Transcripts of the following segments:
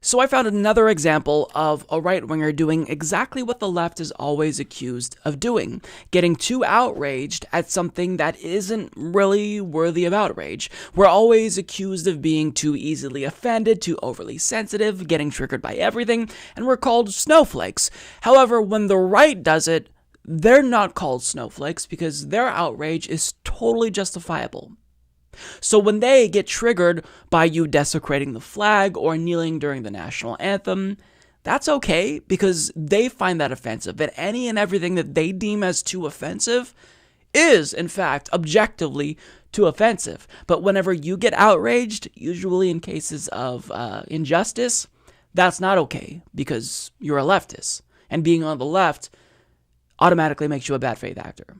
So I found another example of a right-winger doing exactly what the left is always accused of doing, getting too outraged at something that isn't really worthy of outrage. We're always accused of being too easily offended, too overly sensitive, getting triggered by everything, and we're called snowflakes. However, when the right does it, they're not called snowflakes because their outrage is totally justifiable. So when they get triggered by you desecrating the flag or kneeling during the national anthem, that's okay because they find that offensive, and any and everything that they deem as too offensive is, in fact, objectively too offensive. But whenever you get outraged, usually in cases of injustice, that's not okay because you're a leftist, and being on the left automatically makes you a bad faith actor.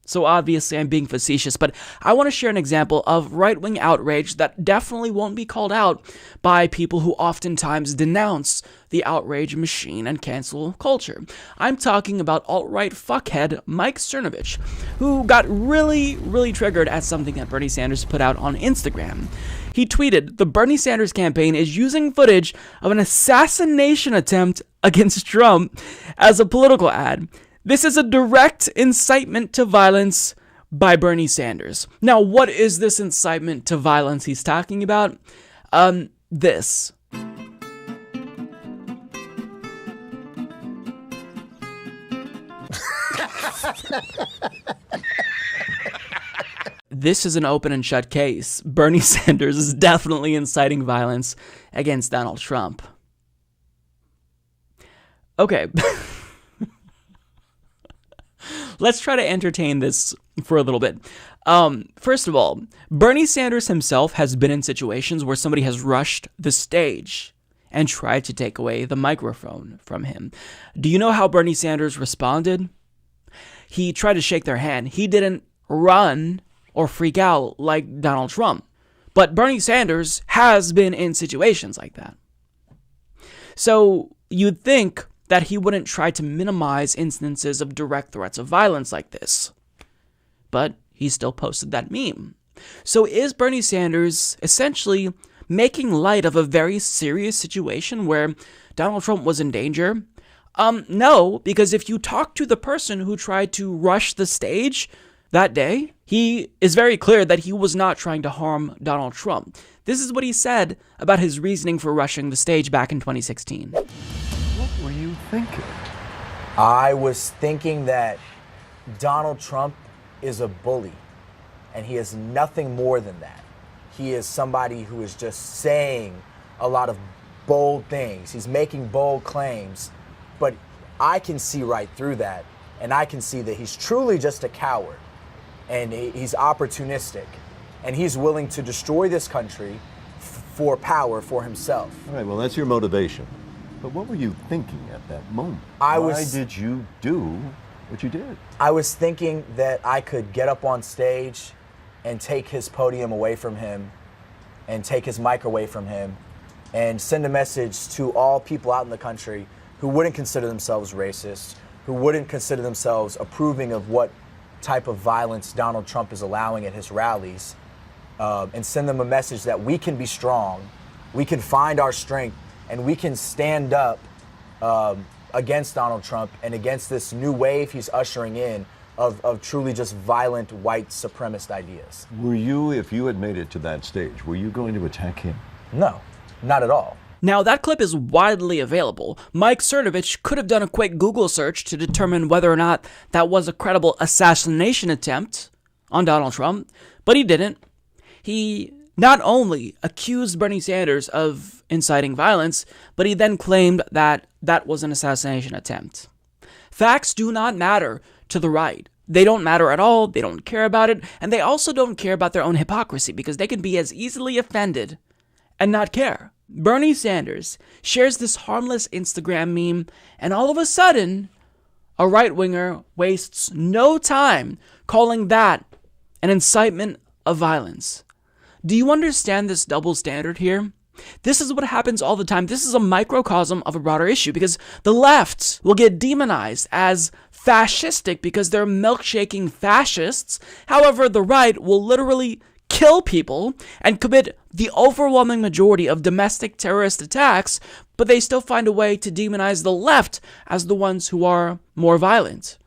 So obviously I'm being facetious, but I want to share an example of right-wing outrage that definitely won't be called out by people who oftentimes denounce the outrage machine and cancel culture. I'm talking about alt-right fuckhead Mike Cernovich, who got really triggered at something that Bernie Sanders put out on Instagram. He tweeted, "The Bernie Sanders campaign is using footage of an assassination attempt against Trump as a political ad. This is a direct incitement to violence by Bernie Sanders." Now, what is this incitement to violence he's talking about? This. This is an open and shut case. Bernie Sanders is definitely inciting violence against Donald Trump. Okay. Let's try to entertain this for a little bit. First of all, Bernie Sanders himself has been in situations where somebody has rushed the stage and tried to take away the microphone from him. Do you know how Bernie Sanders responded? He tried to shake their hand. He didn't run or freak out like Donald Trump. But Bernie Sanders has been in situations like that. So you'd think that he wouldn't try to minimize instances of direct threats of violence like this. But he still posted that meme. So is Bernie Sanders essentially making light of a very serious situation where Donald Trump was in danger? No, because if you talk to the person who tried to rush the stage that day, he is very clear that he was not trying to harm Donald Trump. This is what he said about his reasoning for rushing the stage back in 2016. What were you thinking? I was thinking that Donald Trump is a bully, and he is nothing more than that. He is somebody who is just saying a lot of bold things. He's making bold claims, but I can see right through that, and I can see that he's truly just a coward, and he's opportunistic, and he's willing to destroy this country for power for himself. All right, well, that's your motivation. But what were you thinking at that moment? Why did you do what you did? I was thinking that I could get up on stage and take his podium away from him and take his mic away from him and send a message to all people out in the country who wouldn't consider themselves racist, who wouldn't consider themselves approving of what type of violence Donald Trump is allowing at his rallies, and send them a message that we can be strong, we can find our strength, and we can stand up against Donald Trump and against this new wave he's ushering in of truly just violent white supremacist ideas. Were you, if you had made it to that stage, were you going to attack him? No, not at all. Now, that clip is widely available. Mike Cernovich could have done a quick Google search to determine whether or not that was a credible assassination attempt on Donald Trump, but he didn't. He not only accused Bernie Sanders of inciting violence, but he then claimed that that was an assassination attempt. Facts do not matter to the right. They don't matter at all, they don't care about it, and they also don't care about their own hypocrisy because they can be as easily offended and not care. Bernie Sanders shares this harmless Instagram meme, and all of a sudden, a right-winger wastes no time calling that an incitement of violence. Do you understand this double standard here? This is what happens all the time. This is a microcosm of a broader issue because the left will get demonized as fascistic because they're milkshaking fascists. However, the right will literally kill people and commit the overwhelming majority of domestic terrorist attacks, but they still find a way to demonize the left as the ones who are more violent.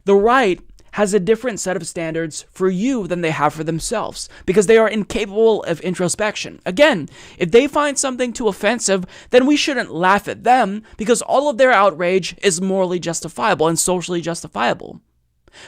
The right has a different set of standards for you than they have for themselves, because they are incapable of introspection. Again, if they find something too offensive, then we shouldn't laugh at them, because all of their outrage is morally justifiable and socially justifiable.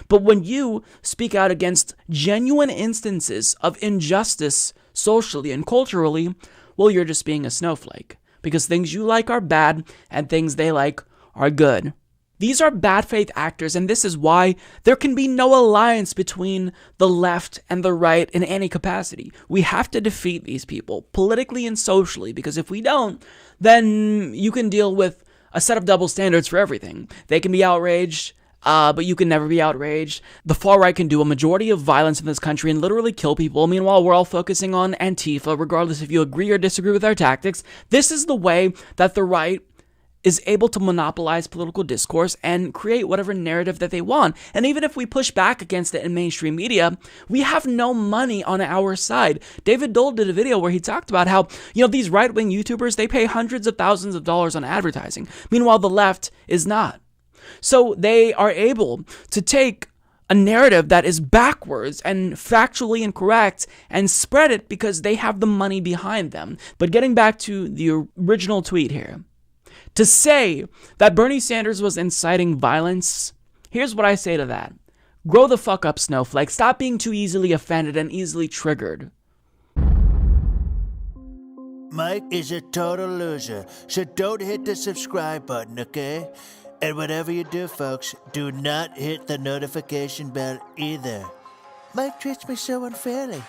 But when you speak out against genuine instances of injustice socially and culturally, well, you're just being a snowflake, because things you like are bad and things they like are good. These are bad faith actors, and this is why there can be no alliance between the left and the right in any capacity. We have to defeat these people politically and socially, because if we don't, then you can deal with a set of double standards for everything. They can be outraged, but you can never be outraged. The far right can do a majority of violence in this country and literally kill people. Meanwhile, we're all focusing on Antifa, regardless if you agree or disagree with our tactics. This is the way that the right is able to monopolize political discourse and create whatever narrative that they want. And even if we push back against it in mainstream media, we have no money on our side. David Dole did a video where he talked about how, these right-wing YouTubers, they pay hundreds of thousands of dollars on advertising. Meanwhile, the left is not. So they are able to take a narrative that is backwards and factually incorrect and spread it because they have the money behind them. But getting back to the original tweet here, to say that Bernie Sanders was inciting violence, here's what I say to that. Grow the fuck up, snowflake. Stop being too easily offended and easily triggered. Mike is a total loser, so don't hit the subscribe button, okay? And whatever you do, folks, do not hit the notification bell either. Mike treats me so unfairly.